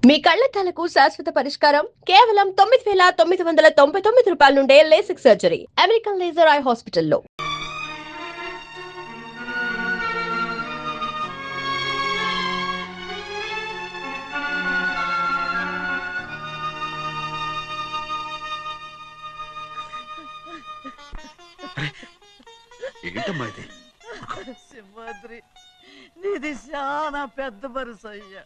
మీ కళ్లద్దాలకు శాశ్వత పరిష్కారం కేవలం 9,999 రూపాయల నుండే LASIK surgery American laser eye హాస్పిటల్లో. ఏంటమ్మా ఇది? సింహాద్రి, నీది చాలా పెద్ద మనసు అయ్యా.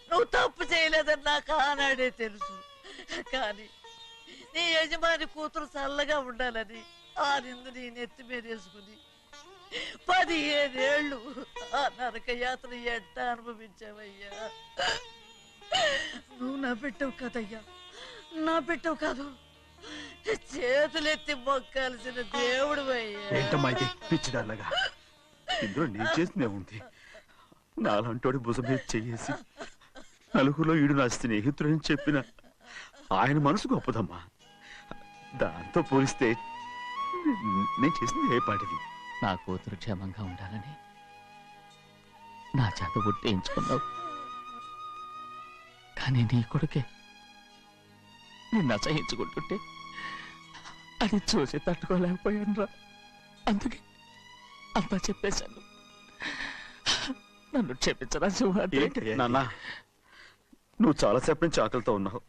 నువ్వు తప్పు చేయలేదని నాకు ఆనాడే తెలుసు. కానీ నీ యజమాని కూతురు చల్లగా ఉండాలని ఆ నిందు నీ నెత్తి మీద వేసుకుని 15 ఏళ్ళు ఆ నరక యాత్ర ఎట్ట అనుభవించావయ్యా. నువ్వు నా పెట్టవు కదయ్యా, నా పెట్టవు కాదు, చేతులెత్తి మొక్కాల్సిన దేవుడు అయ్యా. ఏంటమ్మా ఇది పిచ్చిదారులాగా? ఇందులో నేను చేసిందే ఉంది. నాలంటోడి భుజం మీద చెయ్యేసి నలుగురిలో ఈడు నా స్నేహితుడని చెప్పిన ఆయన మనసు గొప్పదమ్మా. దాంతో పోలిస్తే నేను చేసింది ఏ పాటిది? నా కూతురు క్షేమంగా ఉండాలని నా చేత గుర్తించుకున్నావు. కానీ నీ కొడుకే నిన్ను అసహించుకుంటుంటే అది చూసి తట్టుకోలేకపోయాను రా. అందుకే అంతా చెప్పేశాను. నన్ను క్షమించరా సింహాద్రి. నాన్న, నువ్వు చాలాసేపు నుంచి ఆకలితో ఉన్నావు.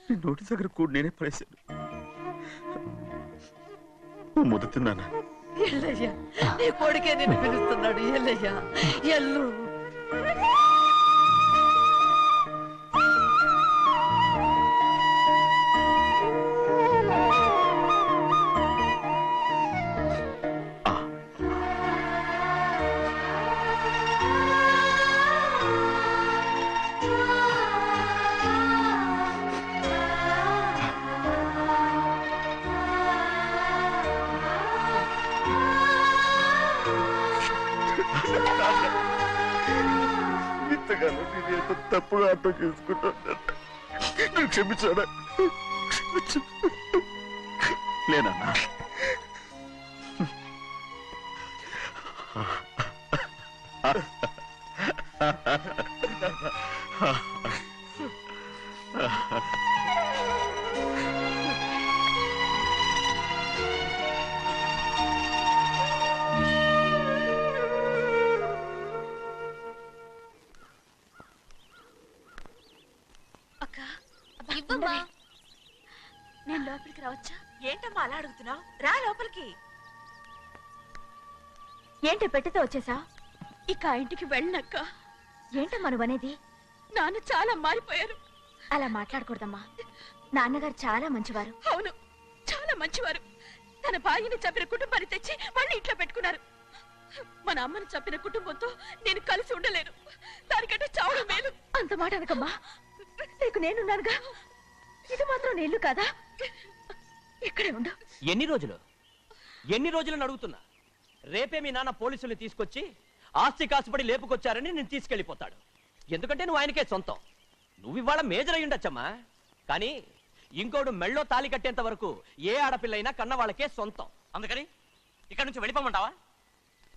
నీ నోటి దగ్గర కూడా నేనే పడేశాను. నువ్వు ముద్దు తిన్నానా? ఎల్లయ్యా, నీ కొడుకే నిన్ను పిలుస్తున్నాడు. ఎల్లయ్యా, ఎల్లు. ఇంతకాలం నేనేదో తప్పుగా అర్థం చేసుకుంటాను. నువ్వు క్షమించాడా? లేనన్నా. నేను లోపలికి రావచ్చా? ఏంటమ్మా అలా అడుగుతున్నావు? రా లోపలికి. ఏంటి పెట్టితే వచ్చేసా? ఇక ఆ ఇంటికి వెళ్ళనక్క. ఏంటమ్మా నువ్వు అనేది? నాన్న చాలా మారిపోయారు. అలా మాట్లాడకూడదమ్మా. నాన్నగారు చాలా మంచివారు. అవును, చాలా మంచివారు. తన భార్యని చంపిన కుటుంబాన్ని తెచ్చి మళ్ళీ ఇంట్లో పెట్టుకున్నారు. మన అమ్మని చంపిన కుటుంబంతో నేను కలిసి ఉండలేను. దానికంటే చావడం మేలు. అంత మాట అనకమ్మా. నీకు నేనున్నానుగా. ఇది మాత్రం నేను కాదా? ఇక్కడే ఉండు. ఎన్ని రోజులను అడుగుతున్నా? రేపే మీ నాన్న పోలీసుల్ని తీసుకొచ్చి ఆస్తి కాసుపడి లేపుకొచ్చారని నేను తీసుకెళ్లిపోతాడు. ఎందుకంటే నువ్వు ఆయనకే సొంతం. నువ్వు ఇవాళ మేజర్ అయి ఉండొచ్చమ్మా, కానీ ఇంకోడు మెళ్ళో తాలి కట్టేంత వరకు ఏ ఆడపిల్లైనా కన్న వాళ్ళకే సొంతం. అందుకని ఇక్కడి నుంచి వెళ్ళిపోమంటావా?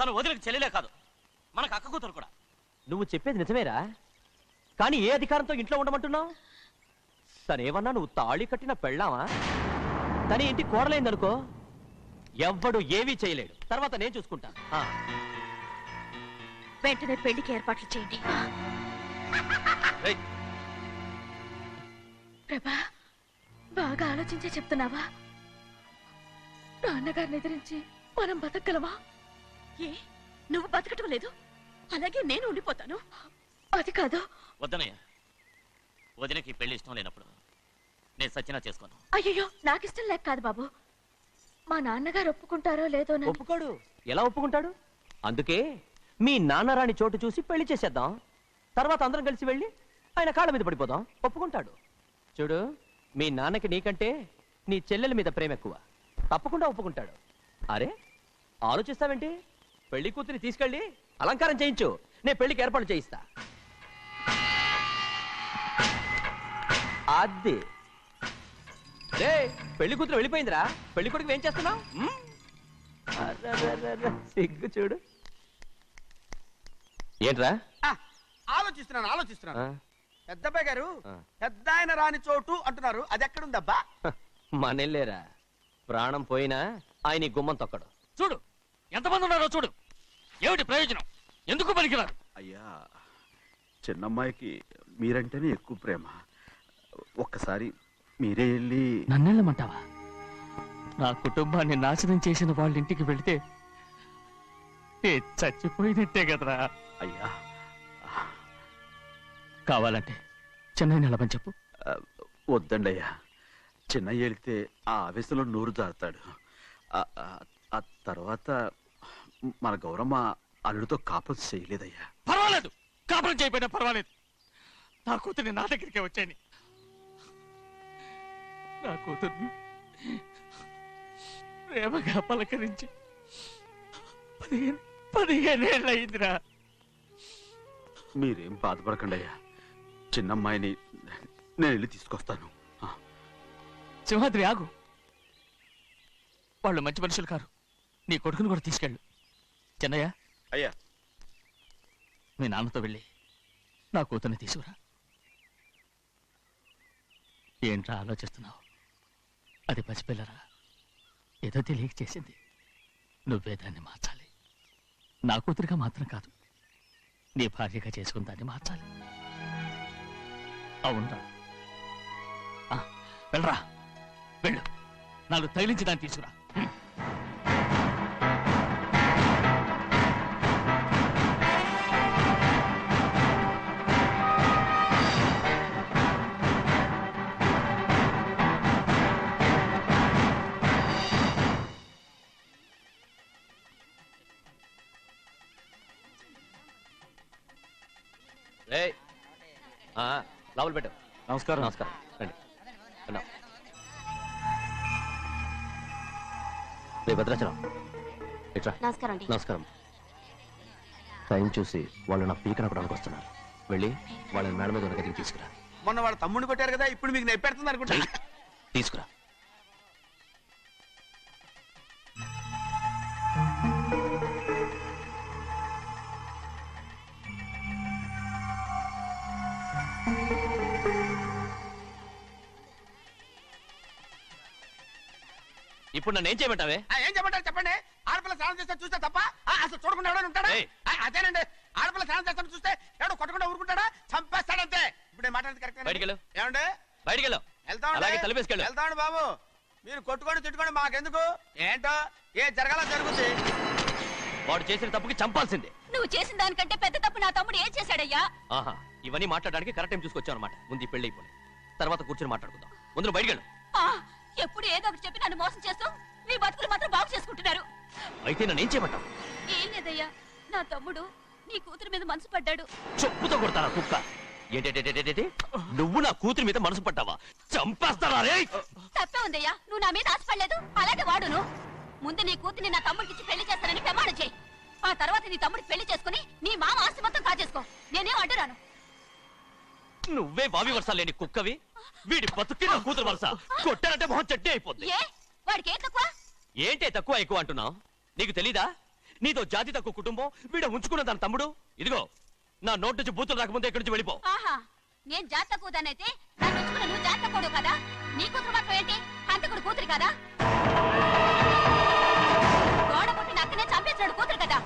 తను వదిలికి చెల్లెలే కాదు, మనకు అక్క కూతురు కూడా. నువ్వు చెప్పేది నిజమేరా, కానీ ఏ అధికారంతో ఇంట్లో ఉండమంటున్నావు? తనేమన్నా నువ్వు తాళి కట్టిన పెళ్ళావా? తన ఇంటి కోడలైందనుకో, ఎవ్వడు ఏవీ చేయలేడు. తర్వాత నేను చూసుకుంటాను. వెంటనే పెళ్లికి ఏర్పాట్లు చేయండి. ప్రభా, బాగా ఆలోచించే చెప్తున్నావా? నాన్నగారిని ఎదిరించి మనం బతకగలవా? ఏ, నువ్వు బతకటం లేదు, అలాగే నేను ఉండిపోతాను. అది కాదు. వద్దనయ్య, వదినకి పెళ్లి ఇష్టం లేనప్పుడు నేను సచ్చినా చేసుకోను. అయ్యో, నాకిష్టం లేక కాదు బాబు. మా నాన్నగారు ఒప్పుకుంటారో లేదో. ఒప్పుకోడు. ఎలా ఒప్పుకుంటాడు? అందుకే మీ నాన్నరాని చోటు చూసి పెళ్లి చేసేద్దాం. తర్వాత అందరం కలిసి వెళ్ళి ఆయన కాళ్ళ మీద పడిపోదాం. ఒప్పుకుంటాడు. చూడు, మీ నాన్నకి నీకంటే నీ చెల్లెల మీద ప్రేమ ఎక్కువ. తప్పకుండా ఒప్పుకుంటాడు. అరే, ఆలోచిస్తావేంటి? పెళ్లి కూతురి తీసుకెళ్ళి అలంకారం చేయించు, నేను పెళ్లికి ఏర్పాటు చేయిస్తా. అది పెళ్లి కూతురు వెళ్ళిపోయిందిరా. పెళ్లి కొడుకు ఏం చేస్తున్నావు? సిగ్గు చూడు. ఏంట్రా ఆలోచిస్తున్నాను ఆ? పెద్దబ్బాయి గారు ఆ. పెద్ద ఆయన రాని చోటు అంటున్నారు, అది ఎక్కడుందబ్బా? మనెళ్ళేరా ప్రాణం పోయినా ఆయన ఈ గుమ్మం తొక్కడు. చూడు ఎంతమంది ఉన్నారో చూడు. ఏమిటి ప్రయోజనం? ఎందుకు పనికిరారు? అయ్యా, చిన్నమ్మాయికి మీరంటేనే ఎక్కువ ప్రేమ. ఒక్కసారి మీరే వెళ్ళి నన్నెళ్ళమంటావా? నా కుటుంబాన్ని నాశనం చేసిన వాళ్ళ ఇంటికి వెళితే చచ్చిపోయినట్టే కదరా. అయ్యా, కావాలంటే చెన్నై నిలబని చెప్పు. వద్దండి అయ్యా. చిన్నయ్య వెళితే ఆ ఆవేశంలో నోరు జారుతాడు. ఆ తర్వాత మన గౌరమ్మ అల్లుడితో కాపురం చేయలేదయ్యా. పర్వాలేదు, కాపురం చేయకపోయినా పర్వాలేదు. నా కూతుర్ని నా దగ్గరికే వచ్చాయని. నా కూతుర్ని ప్రేమగా పలకరించి 15 ఏళ్ళయిందిరా. మీరేం బాధపడకండి అయ్యా. చిన్నమ్మాయిని నేను వెళ్ళి తీసుకొస్తాను. సింహాద్రి ఆగు. వాళ్ళు మంచి మనుషులు కారు. నీ కొడుకుని కూడా తీసుకెళ్ళు. చెన్నయ్య, అయ్యా, మీ నాన్నతో వెళ్ళి నా కూతుర్ని తీసుకురా. ఏంట్రా ఆలోచిస్తున్నావు? అది పసిపిల్లరా, ఏదో తెలియక చేసింది. నువ్వే దాన్ని మార్చాలి. నా కూతురిగా మాత్రం కాదు, నీ భార్యగా చేసుకుని దాన్ని మార్చాలి. అవునరా, వెళ్ళరా, వెళ్ళు. నాలుగు తగిలించి దాన్ని తీసుకురా. ఏయ్, లోపల పెట్టు. నమస్కారం. నమస్కారం, రండి. అన్నా. రే భద్రాచలం, ఇట్రా. నమస్కారం అండి. నమస్కారం. టైం చూసి వాళ్ళు నా పీక నక్కడానికి వస్తున్నారు. వెళ్ళి వాళ్ళని మేడ మీద ఉన్న గదికి తీసుకురా. మొన్న వాళ్ళ తమ్ముడిని కొట్టారు కదా, ఇప్పుడు మీకు నెప్పెడుతుంది అనుకుంటా. తీసుకురా. ఇప్పుడు నన్ను ఏం చేయమంటావే? ఏం చెప్పంటారు చెప్పండి. ఆడపిల్ల స్నానం చేస్తే చూస్తే తప్ప అసలు చూడకుండా ఎవడైనా ఉంటాడా? ఏయ్. అదేనండి, ఆడపిల్ల స్నానం చేస్తాను చూస్తే ఎవడు కొట్టకుండా ఊరుకుంటాడా? చంపేస్తాడంతే. ఇప్పుడు మాట్లాడేది కరెక్ట్. బయటికెళ్ళు. ఏమండి? బయటికెళ్ళు. అలాగే తలపేసుకెళ్ళు. వెళ్తామండి బాబు. మీరు కొట్టుకొని తిట్టుకోండి, మాకెందుకు? ఏంటో ఏ జరగాల జరుగుతుంది. వాడు చేసిన తప్పుకి చంపాల్సిందే. నువ్వు చేసిన దానికంటే పెద్ద తప్పు నా తమ్ముడు ఏం చేశాడయ్యా? ఆహా, ఇవన్నీ మాట్లాడడానికి కరెక్ట్ టైం చూసుకొచ్చావు అనమాట. ముందు ఈ పెళ్లి అయిపోయి తర్వాత కూర్చొని మాట్లాడుకుందాం. ముందు బయటికెళ్ళు. ఎప్పుడు ఏదో ఒకటి చెప్పి నన్ను మోసం చేస్తూ మీ బతుకులు మాత్రం బాగు చేసుకుంటున్నారు. అయితే నన్ను ఏం చేయమంటావు? ఏం లేదయ్యా, నా తమ్ముడు నీ కూతురు మీద మనసు పడ్డాడు. చెప్పుతో కొడతారా కుక్క? ఏంటేంటి నువ్వు నా కూతురి మీద మనసు పడ్డావా? చంపేస్తారా రే? తప్పే ఉందయ్యా, నువ్వు నా మీద ఆశపడలేదు, అలాగే వాడును. ముందు నీ కూతుర్ని నా తమ్ముడికి పెళ్లి చేస్తానని ప్రమాణం చేయి. ఆ తర్వాత నీ తమ్ముడికి పెళ్లి చేసుకుని నీ మామ ఆస్తి మొత్తం కాజేసుకో. నేనేం అడ్డురాను. నువ్వే బావి వరుస లేని కుక్కవి. వీడి బతుక్కి నా కూతురు వరుస. కొట్టారంటే మొహం చెట్టే అయిపోద్ది. ఏ వాడికి ఏం తక్కువ? ఏంటే తక్కువ ఎక్కువ అంటున్నావు? నీకు తెలీదా? నీతో జాతి తక్కువ కుటుంబం వీడ ఉంచుకున్న దాని తమ్ముడు. ఇదిగో నా నోటి నుంచి బూతులు రాకముందే ఇక్కడి నుంచి వెళ్ళిపో. ఆహా, నేను జాత కూదానైతే నన్ను ఉంచుకున్న నువ్వు జాత కూడు కదా. నీ కూతురు మాత్రం ఏంటి, హంతకుడు కూతురు కదా. గోడ పుట్టిన అక్కనే చంపేశాడు కూతురు కదా.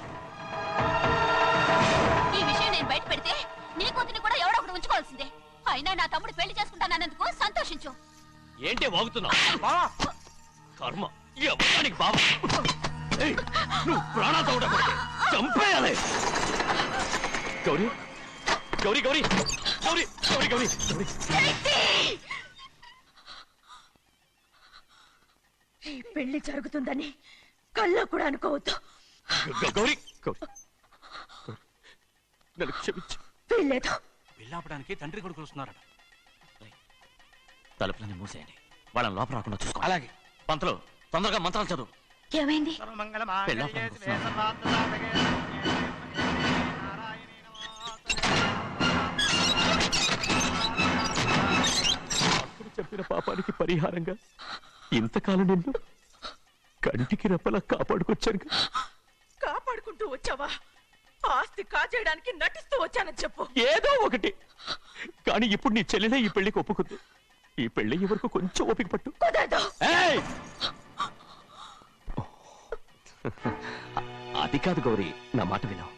ఈ విషయం నేను బయట పెడితే నీ కూతురిని కూడా ఎవడో ఒకటి ఉంచుకోవాల్సిందే. అయినా నా తమ్ముడు పెళ్లి చేసుకుంటానన్నందుకు సంతోషించు. ఏంటి వాగుతున్నావు? కర్మ ఎవరికి బాబా. నువ్వు ప్రాణాలతో ఉండకూడదు, చంపేయాలి. గౌరీ గౌరీ గౌరీ గౌరీ గౌరీ గౌరీ గౌరీ. ఈ పెళ్లి జరుగుతుందని కల్లో కూడా అనుకోవద్దు. గౌరీ గౌరీ నన్ను క్షమించు. వీల్లేదు. పెళ్ళాపడానికి తండ్రి కొడుకులు వస్తున్నారట. తలుపులని మూసేయండి, వాళ్ళని లోపల రాకుండా చూసుకో. అలాగే. పంతులు తొందరగా మంత్రాలు చదువు. ఏమైంది? పెళ్ళాపడానికి వస్తున్నారు. అప్పుడు చెప్పిన పాపానికి పరిహారంగా ఇంతకాలం నిన్ను కంటికి రెప్పలా కాపాడుకొచ్చాను. కాపాడుకుంటూ వచ్చావా? ఆస్తి కాజేయడానికి నటిస్తూ వచ్చానని చెప్పు. ఏదో ఒకటి, కానీ ఇప్పుడు నీ చెల్లెలే ఈ పెళ్లికి ఒప్పుకుంది. ఈ పెళ్లి వరకు కొంచెం ఓపిక పట్టు. కుదరదు. ఏయ్! అది కాదు గౌరీ, నా మాట విను.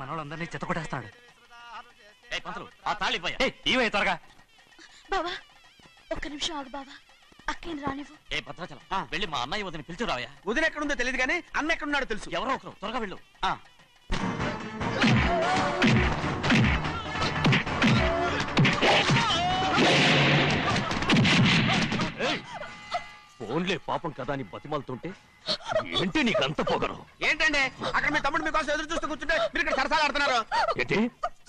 మనోళ్ళందరినీ చెత్తకొట్టేస్తాడు. త్వరగా. బావా ఒక్క నిమిషం ఆగు బావా, అక్కేం రానివ్వు. ఏ భద్రాచలం, వెళ్ళి మా అన్నయ్య వదిన పిలిచిరావయ్యా. వదిన ఎక్కడుందో తెలియదు కానీ అన్న ఎక్కడున్నాడో తెలుసు. ఎవరో ఒకరు త్వరగా వెళ్ళు. ఫోన్లే పాపం కదా అని బతిమాలుతుంటే ఏంటి నీకంత పొగరు? ఏంటండి అక్కడ మీ తమ్ముడు మీకోసం ఎదురు చూస్తూ కూర్చుంటే మీరు ఇక్కడ సరసాలు ఆడుతున్నారు. ఏంటి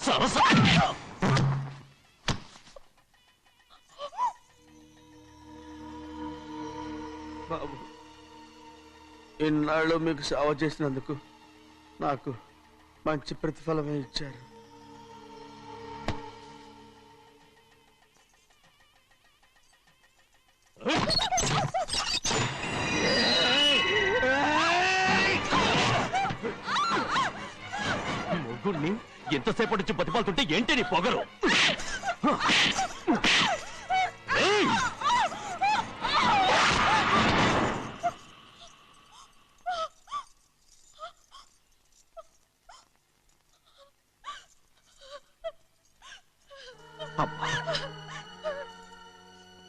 సరస? బాబు, ఇన్నాళ్ళు మీకు సేవ చేసినందుకు నాకు మంచి ప్రతిఫలమే ఇచ్చారు. మొగుణ్ణి ఎంతసేపటి నుంచి బతిమాలుతుంటే ఏంటి నీ పొగరు?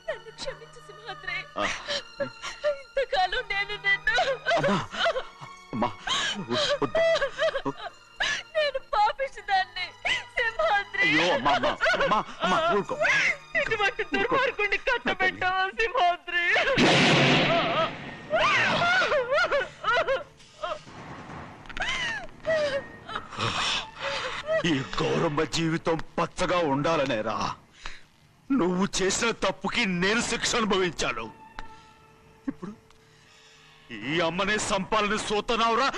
నన్ను క్షమించు సింహాద్రి. ఇంతకాలం నేను నిన్ను నేను పాపిస్తుందాన్ని సింహాద్రి. ఇటువంటి దుర్మార్గుడిని కట్టబెట్టావా సింహాద్రి? ఈ గౌరమ్మ జీవితం పచ్చగా ఉండాలనేరా నువ్వు చేసిన తప్పుకి నేను శిక్ష అనుభవించాను. ఇప్పుడు ఈ అమ్మనే సంపాలని సోతనావురా.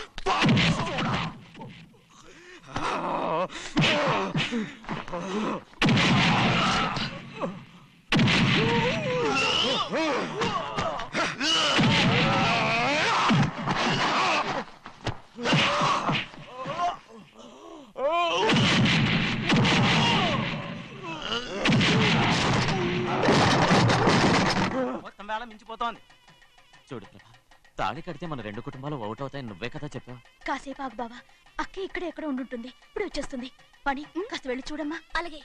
మొత్తం వేళ మించిపోతోంది. చూడు ప్రభా, తాళి కడితే మన రెండు కుటుంబాలు అవుతాయని నువ్వే కదా చెప్పావు. కాసేపు ఆగు బావా, అక్క ఇక్కడ ఎక్కడ ఉండుంటుంది, ఇప్పుడు వచ్చేస్తుంది. పని కాస్త వెళ్ళి చూడమ్మా. అలాగే.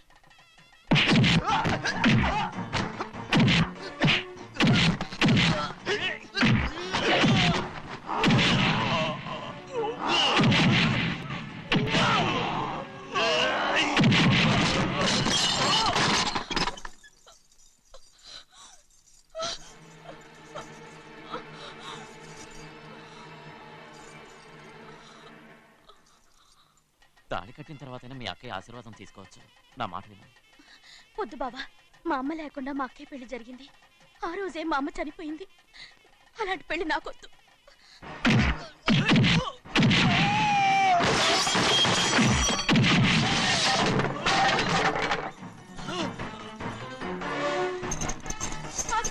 తాళి కట్టిన తర్వాతైనా మీ అక్కయ్య ఆశీర్వాదం తీసుకోవచ్చు. నా మాట విను. వద్దు బావా, మా అమ్మ లేకుండా మా అక్కయ్య పెళ్లి జరిగింది. ఆ రోజే మా అమ్మ చనిపోయింది. అలాంటి పెళ్లి నాకొద్దు.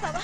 బావా,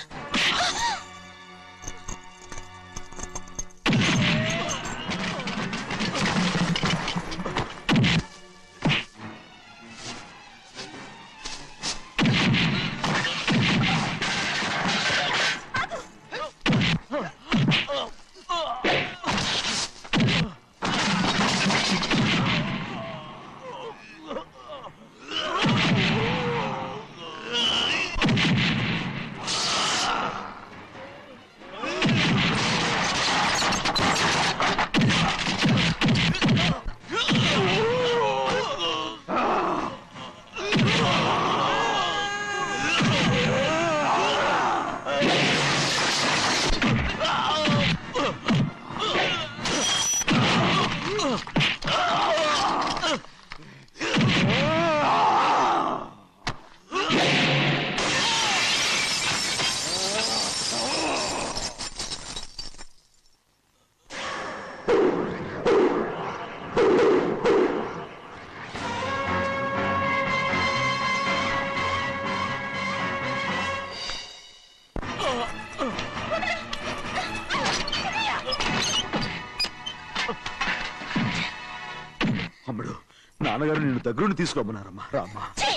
నాన్నగారు నిన్ను దగ్గరుండి తీసుకోమన్నారమ్మా. రామ్మా. ఛీ!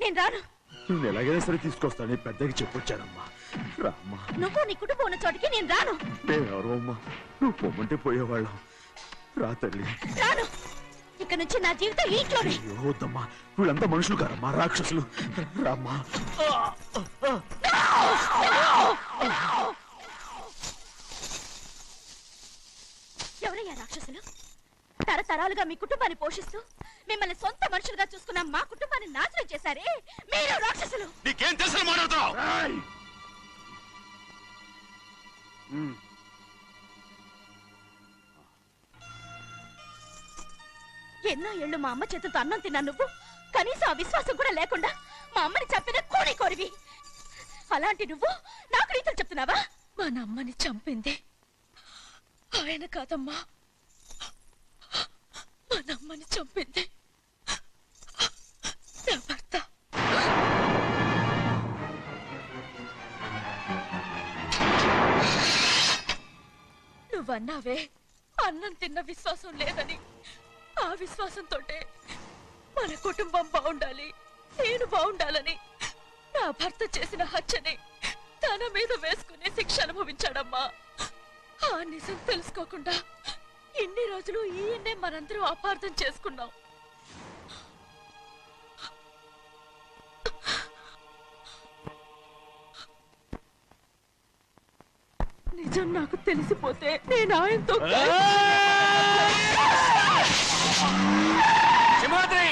నేను రాను. నేను ఎలాగైనా సరే తీసుకొస్తానని పెద్దకి చెప్పొచ్చానమ్మా. రామ్మా. నువ్వు నీ కుటుంబం ఉన్న చోటికి నేను రాను. నేనెవరో అమ్మా, నువ్వు పొమ్మంటే పోయేవాళ్ళం. రా తల్లి. రాను. ఇక నుంచి నా జీవితం ఈ ఇంట్లోనే. అయ్యో వద్దమ్మా, వీళ్ళంతా మనుషులు కారమ్మా, రాక్షసులు. రామ్మా. ఎవరయ్యా రాక్షసులు? తరతరాలుగా మీ కుటుంబాన్ని పోషిస్తూ మిమ్మల్ని సొంత మనుషులుగా చూసుకున్న మా కుటుంబాన్ని నాశనం చేశారే మీరు రాక్షసులు. నీకేం తెలుసు మాట్లాడుతున్నావు? ఎన్నో ఏళ్ళు మా అమ్మ చేతులతో అన్నం తిన్నా నువ్వు కనీసం ఆ విశ్వాసం కూడా లేకుండా మా అమ్మని చంపిన కోడి కోరివి. అలాంటి నువ్వు నాకు రీతులు చెప్తున్నావా? మా అమ్మని చంపింది ఆయన కాదమ్మా, మా అమ్మని చంపింది నా భర్త. నువ్వన్నావే అన్నం తిన్న విశ్వాసం లేదని. ఆ విశ్వాసంతోటే మన కుటుంబం బాగుండాలి, నేను బాగుండాలని నా భర్త చేసిన హత్యని తన మీద వేసుకుని శిక్ష అనుభవించాడమ్మా. ఆ నిజం తెలుసుకోకుండా ఇన్ని రోజులు ఈయన్నే మనందరం అపార్థం చేసుకున్నాం. నిజం నాకు తెలిసిపోతే నేను ఆయనతో సింహాద్రి!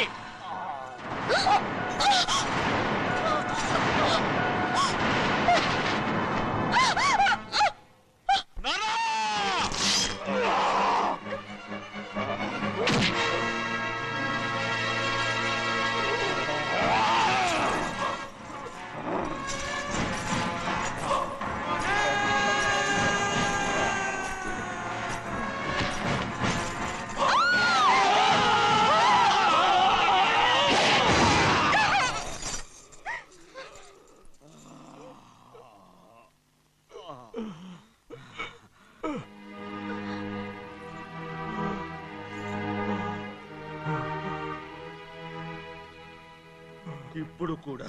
ఇప్పుడు కూడా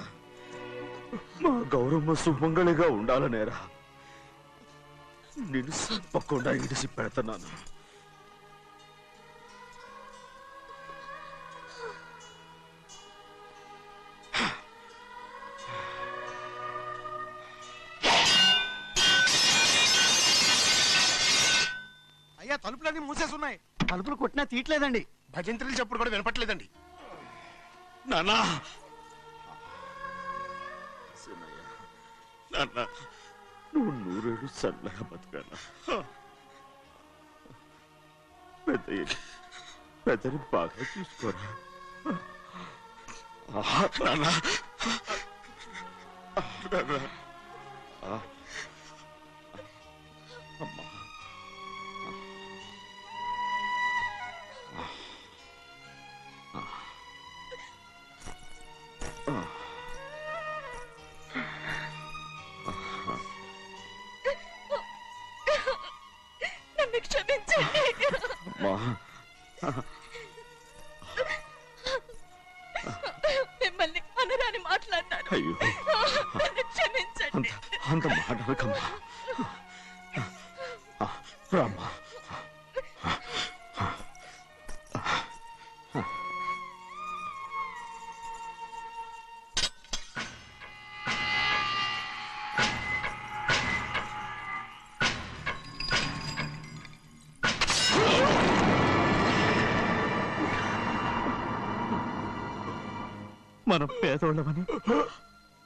మా గౌరమ్మ సుమంగళిగా ఉండాలనేరా నేను తప్పకుండా ఇడిసి పెడతాను. అయ్యా తలుపులన్నీ మూసేసున్నాయి. తలుపులు కొట్టినా తీయట్లేదండి. భజంత్రులు చెప్పుడు కూడా వినపట్లేదండి. నాన్నా నాన్న, నువ్వు 100 ఏళ్ళు చల్లగా బతకాల. పెద్దని బాగా చూసుకోరా నాన్న. అమ్మా నన్ను క్షమించండి. మిమ్మల్ని అనరాని మాట్లాడినాను. అయ్యో నన్ను క్షమించండి. అంత మాటలకమ్మా. రామ్మా. మనం పేదోళ్ళమని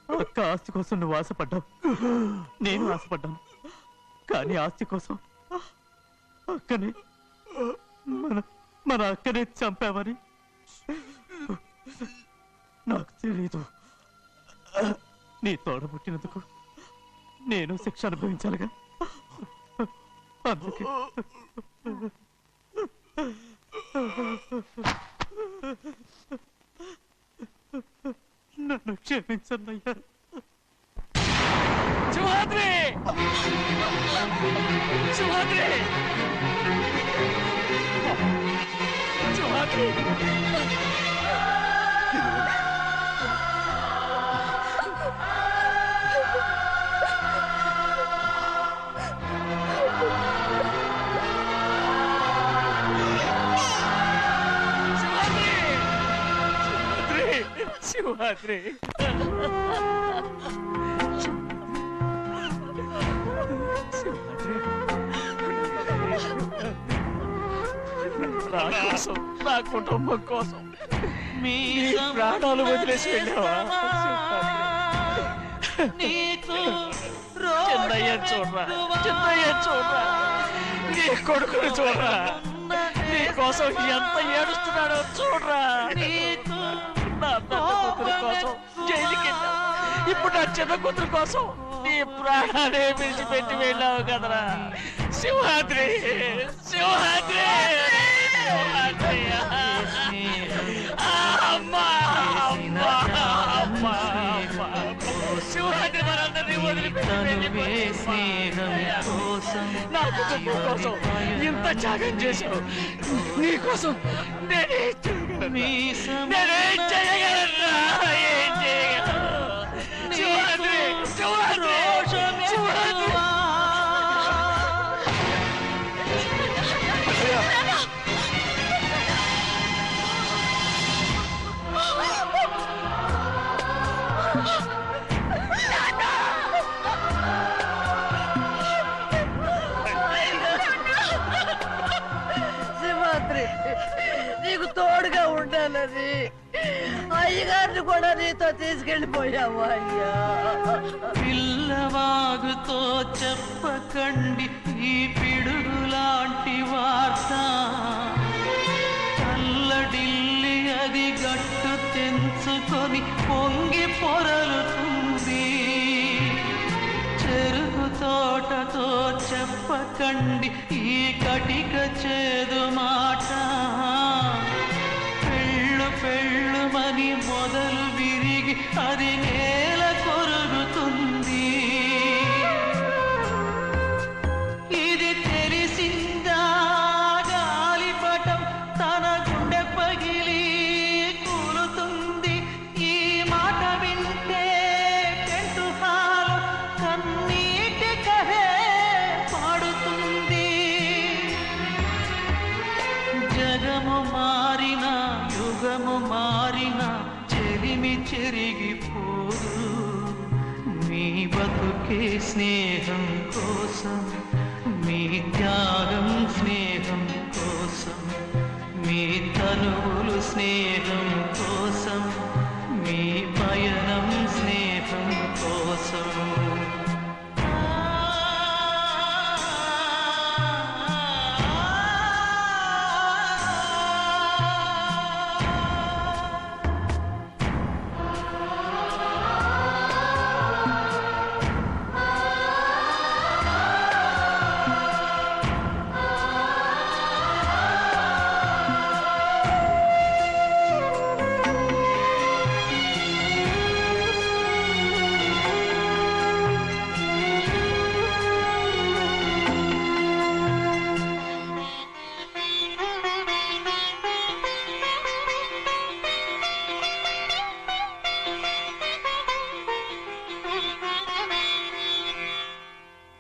అక్క ఆస్తి కోసం నువ్వు ఆశపడ్డావు, నేను ఆశపడ్డాను. కానీ ఆస్తి కోసం అక్కనే మన అక్కనే చంపావని నాకు తెలీదు. నీ తోడ పుట్టినందుకు నేను శిక్ష అనుభవించాలిగా. అందుకే నన్ను క్షమించన్నయ్యా. సింహాద్రి! సింహాద్రి! సింహాద్రి! సింహాద్రి సింహాద్రి నా కోసం నా కుటుంబం కోసం మీ ప్రాణాలు వదిలేసి వెళ్ళావా చిన్నయ్య చూడరా చిన్నయ్య చూడరా నీ కొడుకును చూడరా నీ కోసం ఎంత ఏడుస్తున్నాడో చూడరా నా పెద్ద కూతురు కోసం జైలుకి వెళ్ళావు ఇప్పుడు నా చిన్న కూతురు కోసం నీ ప్రాణాలే విడిచిపెట్టి వెళ్ళావు కదరా సింహాద్రి సింహాద్రి అమ్మా అమ్మా అమ్మా సింహాద్రి మనందరినీ వదిలిపెట్టి నా కుటుంబం కోసం ఇంత త్యాగం చేశావు నీకోసం నేనేం చేయగలరా ఏం చేయగలను సింహాద్రి సింహాద్రి సింహాద్రి సింహాద్రి నీకు తోడుగా ఉండాలని అయ్యగారిని కూడా నీతో తీసుకెళ్ళిపోయావు అయ్యా. పిల్లవాగుతో చెప్పకండి ఈ పిడుగులాంటి వార్త చల్లడిల్లి అది గట్టు తెంచుకొని పొంగి పొరలుతుంది చెరుకు తోటతో చెప్పకండి ఈ కటిక చేదు మాట పెళ్ళు పెళ్ళుమని మొదలు విరిగి అది నేల కొరుగుతుంది ఇది తెలిసిందా గాలిపటం తన గుండె పగిలి కూలుతుంది ఈ మాట వింటే పెంటు హాలు కన్నీటి కహే పాడుతుంది జగము మారిన యుగము మారిన చెలిమి చెరిగిపోదు మీ బతుకే స్నేహం కోసం మీ త్యాగం స్నేహం కోసం మీ తనువులు స్నేహం కోసం మీ పయనం